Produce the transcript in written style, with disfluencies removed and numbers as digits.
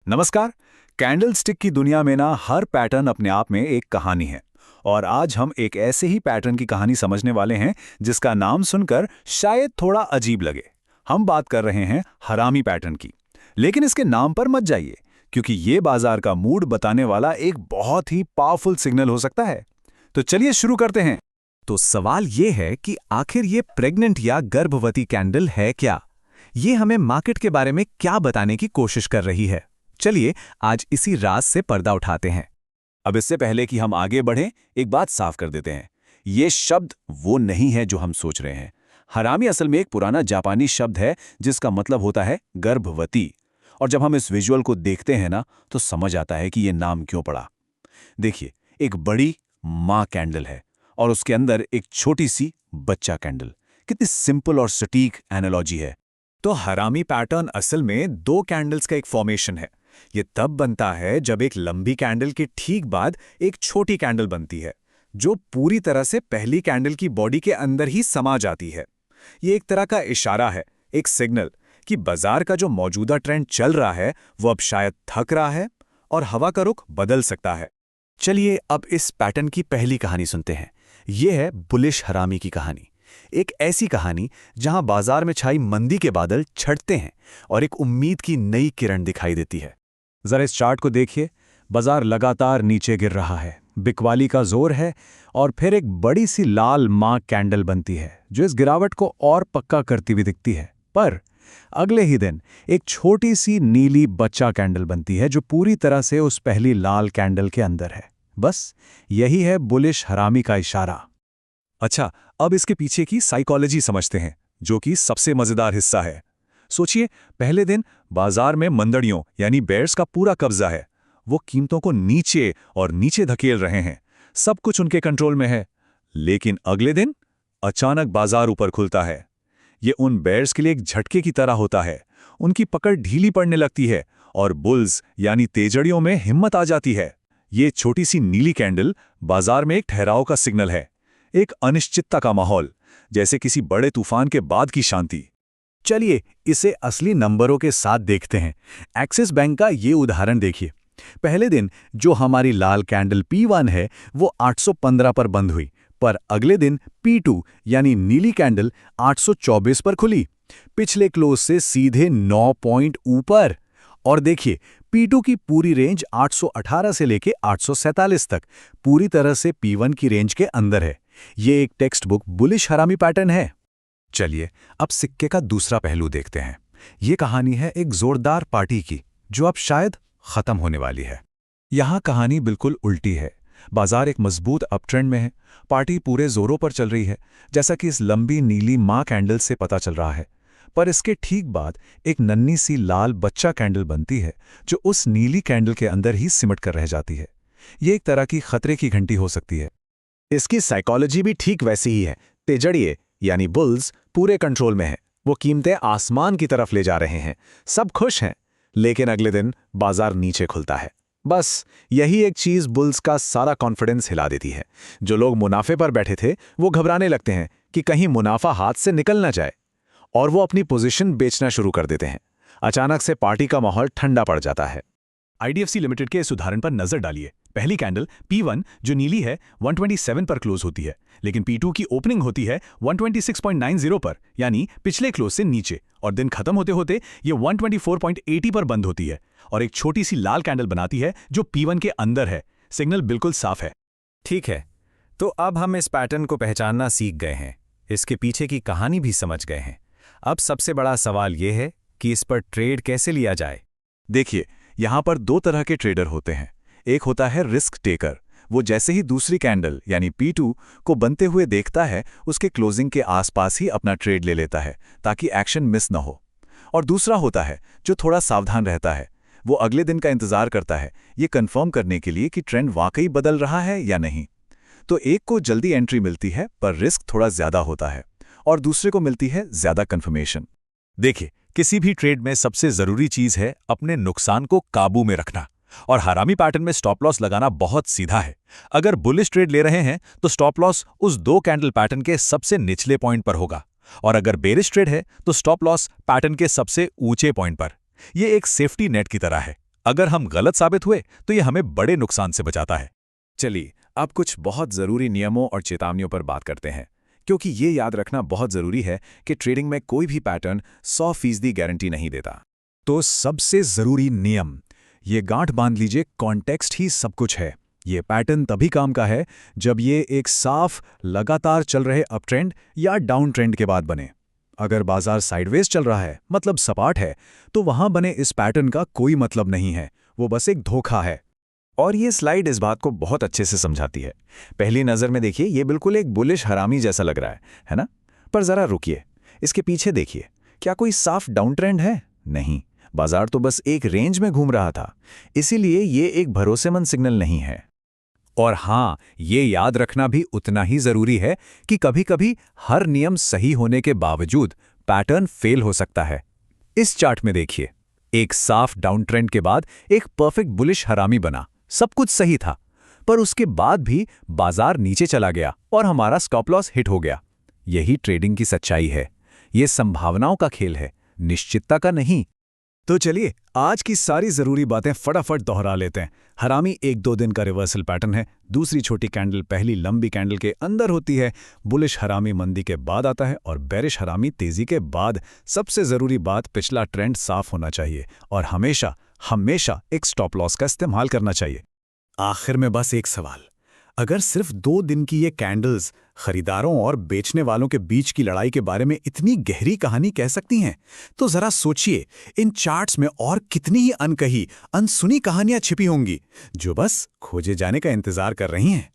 नमस्कार। कैंडलस्टिक की दुनिया में ना हर पैटर्न अपने आप में एक कहानी है। और आज हम एक ऐसे ही पैटर्न की कहानी समझने वाले हैं जिसका नाम सुनकर शायद थोड़ा अजीब लगे। हम बात कर रहे हैं हरामी पैटर्न की। लेकिन इसके नाम पर मत जाइए, क्योंकि ये बाजार का मूड बताने वाला एक बहुत ही पावरफुल सिग्नल हो सकता है। तो चलिए शुरू करते हैं। तो सवाल ये है कि आखिर ये प्रेग्नेंट या गर्भवती कैंडल है क्या? ये हमें मार्केट के बारे में क्या बताने की कोशिश कर रही है? चलिए आज इसी राज से पर्दा उठाते हैं। अब इससे पहले कि हम आगे बढ़ें, एक बात साफ कर देते हैं। ये शब्द वो नहीं है जो हम सोच रहे हैं। हरामी असल में एक पुराना जापानी शब्द है जिसका मतलब होता है गर्भवती। और जब हम इस विजुअल को देखते हैं ना, तो समझ आता है कि ये नाम क्यों पड़ा। देखिए, एक बड़ी माँ कैंडल है और उसके अंदर एक छोटी सी बच्चा कैंडल। कितनी सिंपल और सटीक एनालॉजी है। तो हरामी पैटर्न असल में दो कैंडल्स का एक फॉर्मेशन है। ये तब बनता है जब एक लंबी कैंडल के ठीक बाद एक छोटी कैंडल बनती है, जो पूरी तरह से पहली कैंडल की बॉडी के अंदर ही समा जाती है। ये एक तरह का इशारा है, एक सिग्नल कि बाजार का जो मौजूदा ट्रेंड चल रहा है वो अब शायद थक रहा है और हवा का रुख बदल सकता है। चलिए अब इस पैटर्न की पहली कहानी सुनते हैं। यह है बुलिश हरामी की कहानी। एक ऐसी कहानी जहां बाजार में छाई मंदी के बादल छटते हैं और एक उम्मीद की नई किरण दिखाई देती है। जरा इस चार्ट को देखिए। बाजार लगातार नीचे गिर रहा है, बिकवाली का जोर है और फिर एक बड़ी सी लाल मां कैंडल बनती है जो इस गिरावट को और पक्का करती हुई दिखती है। पर अगले ही दिन एक छोटी सी नीली बच्चा कैंडल बनती है जो पूरी तरह से उस पहली लाल कैंडल के अंदर है। बस यही है बुलिश हरामी का इशारा। अच्छा, अब इसके पीछे की साइकोलॉजी समझते हैं, जो कि सबसे मजेदार हिस्सा है। सोचिए, पहले दिन बाजार में मंदड़ियों यानी बेयर्स का पूरा कब्जा है। वो कीमतों को नीचे और नीचे धकेल रहे हैं, सब कुछ उनके कंट्रोल में है। लेकिन अगले दिन अचानक बाजार ऊपर खुलता है। ये उन बेयर्स के लिए एक झटके की तरह होता है। उनकी पकड़ ढीली पड़ने लगती है और बुल्स यानी तेजड़ियों में हिम्मत आ जाती है। ये छोटी सी नीली कैंडल बाजार में एक ठहराव का सिग्नल है, एक अनिश्चितता का माहौल, जैसे किसी बड़े तूफान के बाद की शांति। चलिए इसे असली नंबरों के साथ देखते हैं। एक्सिस बैंक का ये उदाहरण देखिए। पहले दिन जो हमारी लाल कैंडल P1 है वो 815 पर बंद हुई, पर अगले दिन P2 यानी नीली कैंडल 824 पर खुली, पिछले क्लोज से सीधे 9 पॉइंट ऊपर। और देखिए, P2 की पूरी रेंज 818 से लेके 847 तक पूरी तरह से P1 की रेंज के अंदर है। ये एक टेक्स्ट बुक बुलिश हरामी पैटर्न है। चलिए अब सिक्के का दूसरा पहलू देखते हैं। ये कहानी है एक जोरदार पार्टी की, जो अब शायद खत्म होने वाली है। यहाँ कहानी बिल्कुल उल्टी है। बाजार एक मजबूत अपट्रेंड में है, पार्टी पूरे जोरों पर चल रही है, जैसा कि इस लंबी नीली माँ कैंडल से पता चल रहा है। पर इसके ठीक बाद एक नन्ही सी लाल बच्चा कैंडल बनती है जो उस नीली कैंडल के अंदर ही सिमट कर रह जाती है। ये एक तरह की खतरे की घंटी हो सकती है। इसकी साइकोलॉजी भी ठीक वैसी ही है। तेजड़िए यानी बुल्स पूरे कंट्रोल में है। वो कीमतें आसमान की तरफ ले जा रहे हैं, सब खुश हैं। लेकिन अगले दिन बाजार नीचे खुलता है। बस यही एक चीज बुल्स का सारा कॉन्फिडेंस हिला देती है। जो लोग मुनाफे पर बैठे थे वो घबराने लगते हैं कि कहीं मुनाफा हाथ से निकल ना जाए, और वो अपनी पोजीशन बेचना शुरू कर देते हैं। अचानक से पार्टी का माहौल ठंडा पड़ जाता है। IDFC लिमिटेड के इस उदाहरण पर नजर डालिए। पहली कैंडल P1 जो नीली है 127 पर क्लोज होती है, लेकिन P2 की ओपनिंग होती है 126.90 पर, यानी पिछले क्लोज से नीचे, और दिन खत्म होते होते ये 124.80 पर बंद होती है और एक छोटी सी लाल कैंडल बनाती है जो P1 के अंदर है। सिग्नल बिल्कुल साफ है। ठीक है, तो अब हम इस पैटर्न को पहचानना सीख गए हैं, इसके पीछे की कहानी भी समझ गए हैं। अब सबसे बड़ा सवाल यह है कि इस पर ट्रेड कैसे लिया जाए। देखिए, यहाँ पर दो तरह के ट्रेडर होते हैं। एक होता है रिस्क टेकर। वो जैसे ही दूसरी कैंडल यानी P2 को बनते हुए देखता है, उसके क्लोजिंग के आसपास ही अपना ट्रेड ले लेता है ताकि एक्शन मिस न हो। और दूसरा होता है जो थोड़ा सावधान रहता है। वो अगले दिन का इंतजार करता है, ये कंफर्म करने के लिए कि ट्रेंड वाकई बदल रहा है या नहीं। तो एक को जल्दी एंट्री मिलती है पर रिस्क थोड़ा ज्यादा होता है, और दूसरे को मिलती है ज्यादा कंफर्मेशन। देखिए, किसी भी ट्रेड में सबसे जरूरी चीज है अपने नुकसान को काबू में रखना, और हरामी पैटर्न में स्टॉप लॉस लगाना बहुत सीधा है। अगर बुलिश ट्रेड ले रहे हैं तो स्टॉप लॉस उस दो कैंडल पैटर्न के सबसे निचले पॉइंट पर होगा, और अगर बेरिश ट्रेड है तो स्टॉप लॉस पैटर्न के सबसे ऊंचे पॉइंट पर। यह एक सेफ्टी नेट की तरह है। अगर हम गलत साबित हुए तो ये हमें बड़े नुकसान से बचाता है। चलिए अब कुछ बहुत ज़रूरी नियमों और चेतावनियों पर बात करते हैं, क्योंकि ये याद रखना बहुत ज़रूरी है कि ट्रेडिंग में कोई भी पैटर्न 100% गारंटी नहीं देता। तो सबसे ज़रूरी नियम, ये गांठ बांध लीजिए, कॉन्टेक्स्ट ही सब कुछ है। ये पैटर्न तभी काम का है जब ये एक साफ लगातार चल रहे अप ट्रेंड या डाउन ट्रेंड के बाद बने। अगर बाजार साइडवेज चल रहा है, मतलब सपाट है, तो वहां बने इस पैटर्न का कोई मतलब नहीं है, वो बस एक धोखा है। और ये स्लाइड इस बात को बहुत अच्छे से समझाती है। पहली नज़र में देखिए ये बिल्कुल एक बुलिश हरामी जैसा लग रहा है ना? पर ज़रा रुकिए, इसके पीछे देखिए, क्या कोई साफ डाउन ट्रेंड है? नहीं, बाजार तो बस एक रेंज में घूम रहा था। इसीलिए ये एक भरोसेमंद सिग्नल नहीं है। और हाँ, ये याद रखना भी उतना ही जरूरी है कि कभी-कभी हर नियम सही होने के बावजूद पैटर्न फेल हो सकता है। इस चार्ट में देखिए, एक साफ डाउन ट्रेंड के बाद एक परफेक्ट बुलिश हरामी बना, सब कुछ सही था, पर उसके बाद भी बाजार नीचे चला गया और हमारा स्टॉप लॉस हिट हो गया। यही ट्रेडिंग की सच्चाई है। ये संभावनाओं का खेल है, निश्चितता का नहीं। तो चलिए आज की सारी जरूरी बातें फटाफट दोहरा लेते हैं। हरामी 1-2 दिन का रिवर्सल पैटर्न है। दूसरी छोटी कैंडल पहली लंबी कैंडल के अंदर होती है। बुलिश हरामी मंदी के बाद आता है और बेरिश हरामी तेजी के बाद। सबसे जरूरी बात, पिछला ट्रेंड साफ होना चाहिए और हमेशा हमेशा एक स्टॉप लॉस का इस्तेमाल करना चाहिए। आखिर में बस एक सवाल, अगर सिर्फ 2 दिन की ये कैंडल्स खरीदारों और बेचने वालों के बीच की लड़ाई के बारे में इतनी गहरी कहानी कह सकती हैं, तो जरा सोचिए इन चार्ट्स में और कितनी ही अनकही, अनसुनी कहानियां छिपी होंगी जो बस खोजे जाने का इंतजार कर रही हैं।